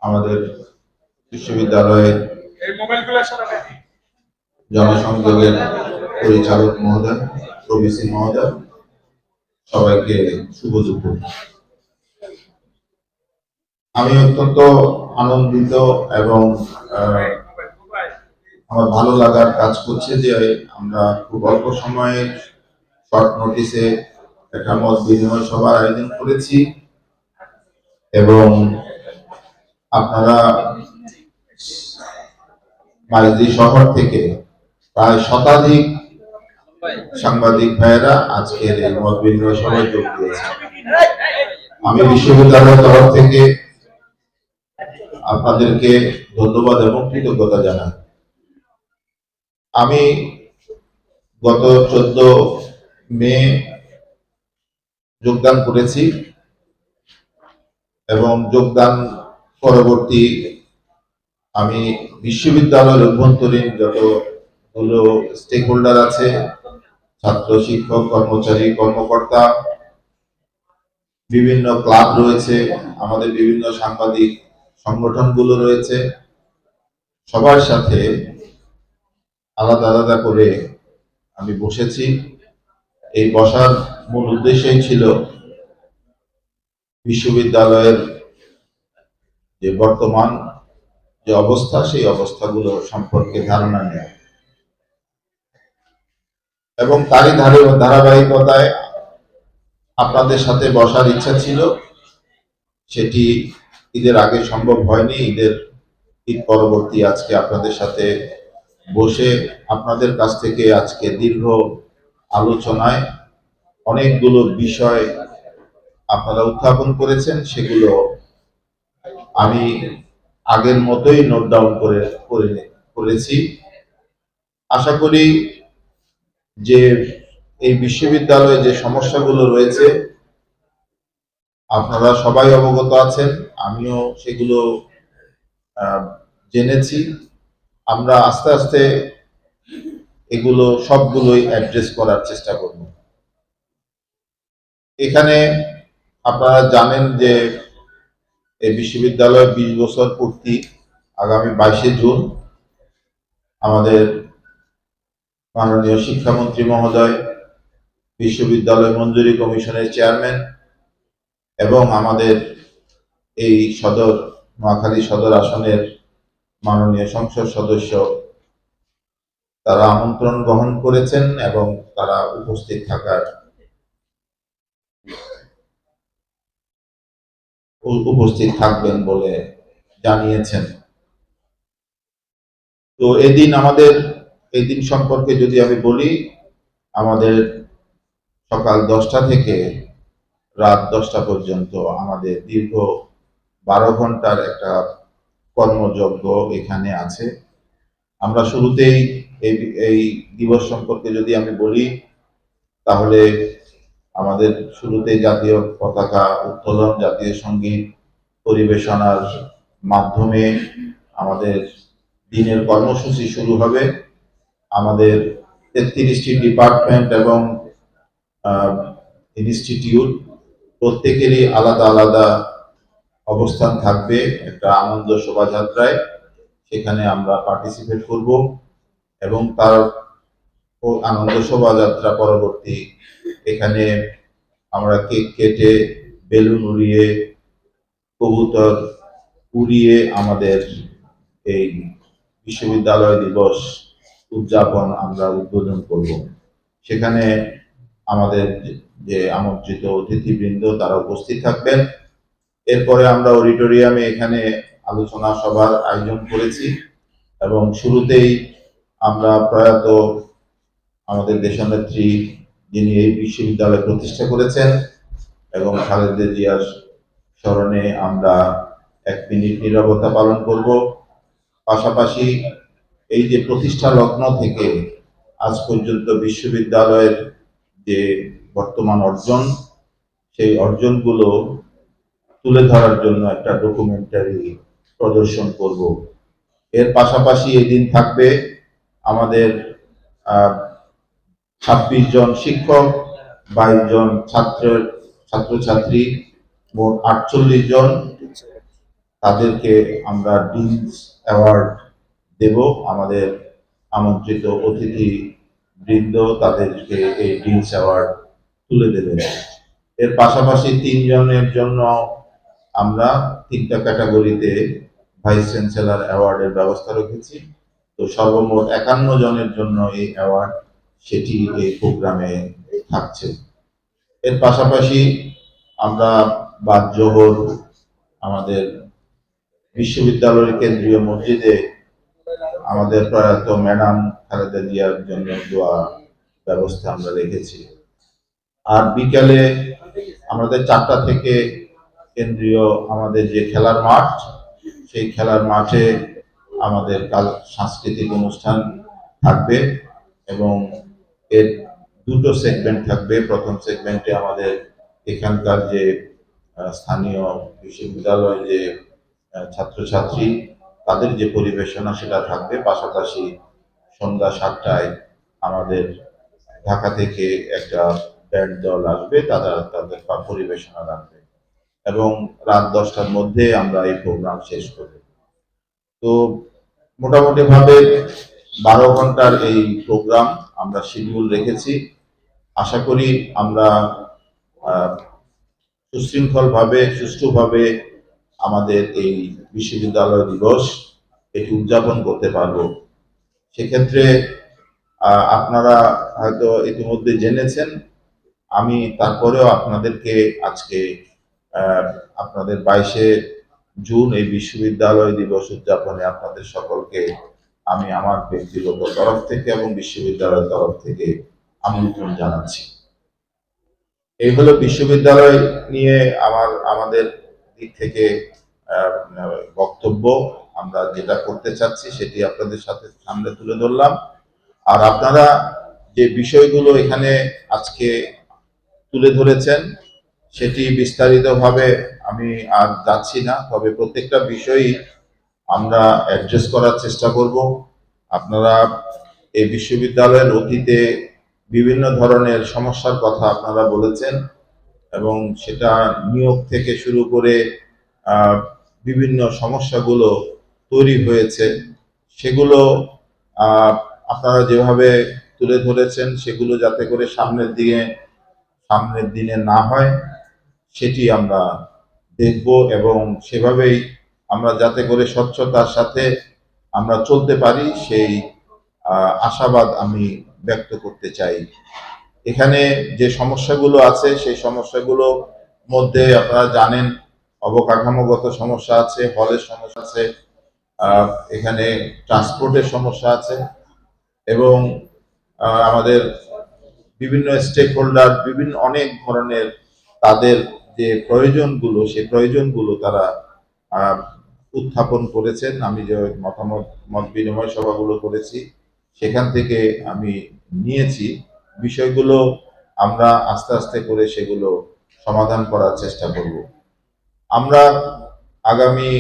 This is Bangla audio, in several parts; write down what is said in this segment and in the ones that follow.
আমাদের বিশ্ববিদ্যালয়ের জনসংযোগের পরিচালক মহোদয়, প্রভিসি মহোদয়, সবাইকে শুভ দুপুর। আমি অত্যন্ত আনন্দিত এবং আমার ভালো লাগার কাজ করছে যে আমরা খুব অল্প সময়ে শর্ট নোটিসে একটা মত বিনিময় সভার আয়োজন করেছি এবং আপনারা মাইজদি শহর থেকে প্রায় শতাধিক সাংবাদিক ভাইয়েরা আজকের এই মত বিনিময় সভায় যোগ দিয়েছে। আমি বিশ্ববিদ্যালয়ের তরফ থেকে আপনাদেরকে ধন্যবাদ এবং কৃতজ্ঞতা জানাই। আমি গত 14 মে যোগদান করেছি এবং যোগদান পরবর্তী আমি বিশ্ববিদ্যালয়ের অভ্যন্তরীণ যতগুলো স্টেক হোল্ডার আছে, ছাত্র, শিক্ষক, কর্মচারী, কর্মকর্তা, বিভিন্ন ক্লাব রয়েছে, আমাদের বিভিন্ন সাংবাদিক সংগঠনগুলো রয়েছে, সবার সাথে আলাদা আলাদা করে আমি বসেছি। এই বসার মূল উদ্দেশ্যই ছিল বিশ্ববিদ্যালয়ের যে বর্তমান যে অবস্থা, সেই অবস্থাগুলো সম্পর্কে ধারণা নেওয়া এবং তারই ধারাবাহিকতায় আপনাদের সাথে বসার ইচ্ছা ছিল। সেটি ঈদের আগে সম্ভব হয়নি। ঈদ পরবর্তী আজকে আপনাদের সাথে বসে আপনাদের কাছ থেকে আজকে দীর্ঘ আলোচনায় অনেকগুলো বিষয় আপনারা উত্থাপন করেছেন, সেগুলো আমি আগের মতোই নোট ডাউন করেছি। আশা করি যে এই বিশ্ববিদ্যালয়ে যে সমস্যাগুলো রয়েছে আপনারা সবাই অবগত আছেন, আমিও সেগুলো জেনেছি। আমরা আস্তে আস্তে এগুলো সবগুলোই অ্যাড্রেস করার চেষ্টা করব। এখানে আপনারা জানেন যে এই বিশ্ববিদ্যালয়ের 20 বছর পূর্তি আগামী 22শে জুন আমাদের মাননীয় শিক্ষামন্ত্রী মহোদয়, বিশ্ববিদ্যালয় মঞ্জুরি কমিশনের চেয়ারম্যান এবং আমাদের এই নোয়াখালী সদর আসনের মাননীয় সংসদ সদস্য তারা আমন্ত্রণ গ্রহণ করেছেন এবং তারা উপস্থিত থাকবেন বলে জানিয়েছেন। তো এই দিন সম্পর্কে যদি আমি বলি, আমাদের সকাল 10টা থেকে রাত 10টা পর্যন্ত আমাদের দীর্ঘ 12 ঘন্টার একটা কর্মযজ্ঞ এখানে আছে। আমরা শুরুতেই এই দিবস সম্পর্কে যদি আমি বলি, তাহলে আমাদের শুরুতেই জাতীয় পতাকা উত্তোলন, জাতীয় সঙ্গীত পরিবেশনার মাধ্যমে আমাদের দিনের কর্মসূচি শুরু হবে। আমাদের 33টি ডিপার্টমেন্ট এবং ইনস্টিটিউট প্রত্যেকেরই আলাদা আলাদা অবস্থান থাকবে একটা আনন্দ শোভাযাত্রায়। সেখানে আমরা পার্টিসিপেট করব এবং তার আনন্দ শোভাযাত্রা পরবর্তী এখানে আমরা কেক কেটে, বেলুন উড়িয়ে, কবুতর উড়িয়ে আমাদের এই বিশ্ববিদ্যালয় দিবস উদযাপন আমরা উদ্বোধন করব। সেখানে আমাদের যে আমন্ত্রিত অতিথিবৃন্দ তারা উপস্থিত থাকবেন। এরপরে আমরা অডিটোরিয়ামে এখানে আলোচনা সভার আয়োজন করেছি এবং শুরুতেই আমরা প্রয়াত আমাদের দেশনেত্রী, যিনি এই বিশ্ববিদ্যালয় প্রতিষ্ঠা করেছেন, এবং খালেদা জিয়ার স্মরণে আমরা 1 মিনিট নীরবতা পালন করব। পাশাপাশি এই যে প্রতিষ্ঠা লগ্ন থেকে আজ পর্যন্ত বিশ্ববিদ্যালয়ের যে বর্তমান অর্জন, সেই অর্জনগুলো তুলে ধরার জন্য একটা ডকুমেন্টারি প্রদর্শন করব। এর পাশাপাশি এদিন থাকবে আমাদের 26 জন শিক্ষক, 22 জন ছাত্রছাত্রী, মোট 48 জন তাদেরকে আমরা ডিনস অ্যাওয়ার্ড দেব। আমাদের আমন্ত্রিত অতিথি বৃন্দ তাদেরকে এই ডিনস অ্যাওয়ার্ড তুলে দেবেন। এর পাশাপাশি 3 জনের জন্য আমরা 3টা ক্যাটাগরিতে ভাইস চ্যান্সেলর অ্যাওয়ার্ডের ব্যবস্থা রেখেছি। তো সর্বমোট 51 জনের জন্য এই অ্যাওয়ার্ড সেটি এই প্রোগ্রামে থাকছে। এর পাশাপাশি আমরা বাদ জোহর আমাদের বিশ্ববিদ্যালয়ের কেন্দ্রীয় মসজিদে আমাদের প্রয়াত ম্যাডাম খালেদা জিয়ার জন্য দোয়া ব্যবস্থা আমরা রেখেছি। আর বিকালে আমাদের 4টা থেকে কেন্দ্রীয় আমাদের যে খেলার মাঠ, সেই খেলার মাঠে আমাদের কাল সাংস্কৃতিক অনুষ্ঠান থাকবে এবং এর 2টো সেগমেন্ট থাকবে। প্রথম সেগমেন্টে আমাদের এখানকার যে স্থানীয় বিশ্ববিদ্যালয় যে ছাত্রছাত্রী তাদের যে পরিবেশনা সেটা থাকবে। পাশাপাশি সন্ধ্যা 7টায় আমাদের ঢাকা থেকে একটা ব্যান্ড দল আসবে, তারা তাদের পরিবেশনা রাখবে এবং রাত 10টার মধ্যে আমরা এই প্রোগ্রাম শেষ করব। তো মোটামুটি ভাবে 12 ঘন্টার এই প্রোগ্রাম আমরা শিডিউল রেখেছি। আশা করি আমরা সুশৃঙ্খলভাবে সুষ্ঠুভাবে আমাদের এই বিশ্ববিদ্যালয় দিবস এটি উদযাপন করতে পারবো। সেক্ষেত্রে আপনারা হয়তো ইতিমধ্যে জেনেছেন, আমি তারপরেও আপনাদেরকে আজকে আপনাদের 22শে জুন এই বিশ্ববিদ্যালয় দিবস উদযাপনে আপনাদের সকলকে আমি আমার ব্যক্তিগত তরফ থেকে এবং বিশ্ববিদ্যালয়ের তরফ থেকে আমন্ত্রণ জানাচ্ছি। এই হলো বিশ্ববিদ্যালয় নিয়ে আমাদের দিক থেকে বক্তব্য। আমরা যেটা করতে চাচ্ছি সেটি আপনাদের সামনে তুলে ধরলাম। আর আপনারা যে বিষয়গুলো এখানে আজকে তুলে ধরেছেন সেটি বিস্তারিতভাবে আমি আর যাচ্ছি না, তবে প্রত্যেকটা বিষয়ই আমরা অ্যাড্রেস করার চেষ্টা করব। আপনারা এই বিশ্ববিদ্যালয়ের অতীতে বিভিন্ন ধরনের সমস্যার কথা আপনারা বলেছেন এবং সেটা নিয়োগ থেকে শুরু করে বিভিন্ন সমস্যাগুলো তৈরি হয়েছে, সেগুলো আপনারা যেভাবে তুলে ধরেছেন সেগুলো যাতে করে সামনের দিনে না হয় সেটি আমরা দেখব এবং সেভাবেই আমরা যাতে করে স্বচ্ছতার সাথে আমরা চলতে পারি সেই আশাবাদ আমি ব্যক্ত করতে চাই। এখানে যে সমস্যাগুলো আছে সেই সমস্যাগুলো মধ্যে আপনারা জানেন অবকাঠামোগত সমস্যা আছে, হলের সমস্যা আছে, এখানে ট্রান্সপোর্টের সমস্যা আছে এবং আমাদের বিভিন্ন স্টেক হোল্ডার বিভিন্ন অনেক ধরনের তাদের যে প্রয়োজনগুলো সেই প্রয়োজনগুলো তারা উত্থাপন করেছেন। আমি যে মত বিনিময় সভাগুলো করেছি সেখান থেকে আমি নিয়েছি বিষয়গুলো, আমরা আস্তে আস্তে করে সেগুলো সমাধান করার চেষ্টা করব। আমরা আগামী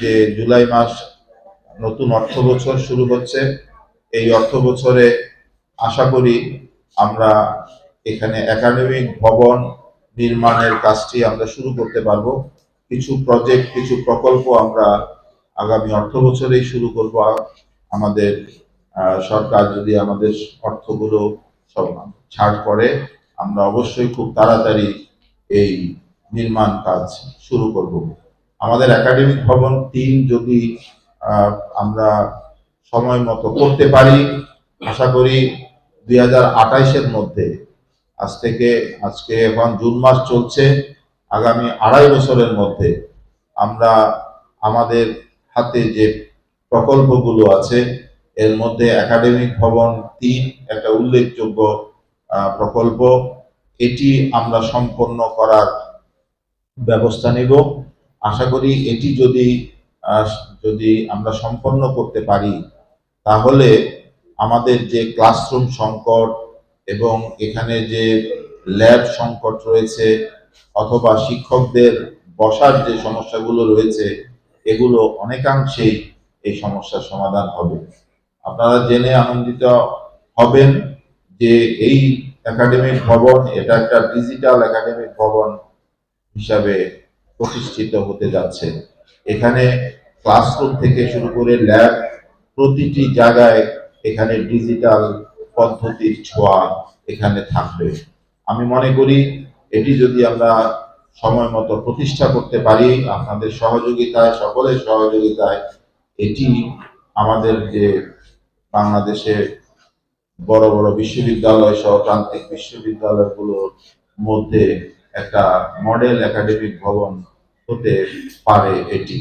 যে জুলাই মাস নতুন অর্থ বছর শুরু হচ্ছে, এই অর্থ বছরে আশা করি আমরা এখানে একাডেমিক ভবন নির্মাণের কাজটি আমরা শুরু করতে পারবো। কিছু প্রজেক্ট কিছু প্রকল্প আমরা আগামী অর্থ বছরেই শুরু করব। আমাদের সরকার যদি আমাদের অর্থগুলো সব ছাড় করে আমরা অবশ্যই খুব তাড়াতাড়ি এই নির্মাণ কাজ শুরু করব। আমাদের একাডেমিক ভবন 3 যদি আমরা সময় মতো করতে পারি, আশা করি 2028-এর মধ্যে, আজকে এখন জুন মাস চলছে, আগামী 2.5 বছরের মধ্যে আমরা আমাদের হাতে যে প্রকল্পগুলো আছে এর মধ্যে একাডেমিক ভবন 3 একটা উল্লেখযোগ্য প্রকল্প, এটি আমরা সম্পন্ন করার ব্যবস্থা নেব। আশা করি এটি যদি আমরা সম্পন্ন করতে পারি তাহলে আমাদের যে ক্লাসরুম সংকট এবং এখানে যে ল্যাব সংকট রয়েছে অথবা শিক্ষকদের বসার যে সমস্যাগুলো রয়েছে এগুলো অনেকাংশেই এই সমস্যার সমাধান হবে। আপনারা জেনে আনন্দিত হবেন যে এই একাডেমিক ভবন এটা একটা ডিজিটাল একাডেমিক ভবন হিসাবে প্রতিষ্ঠিত হতে যাচ্ছে। এখানে ক্লাসরুম থেকে শুরু করে ল্যাব, প্রতিটি জায়গায় এখানে ডিজিটাল পদ্ধতির ছোঁয়া এখানে থাকবে। আমি মনে করি এটি যদি আমরা সময় মতো প্রতিষ্ঠা করতে পারি, আপনাদের সহযোগিতায়, সকলের সহযোগিতায়, এটি আমাদের যে বাংলাদেশে বড় বড় বিশ্ববিদ্যালয় সহ প্রান্তিক বিশ্ববিদ্যালয়গুলোর মধ্যে একটা মডেল একাডেমিক ভবন হতে পারে এটি।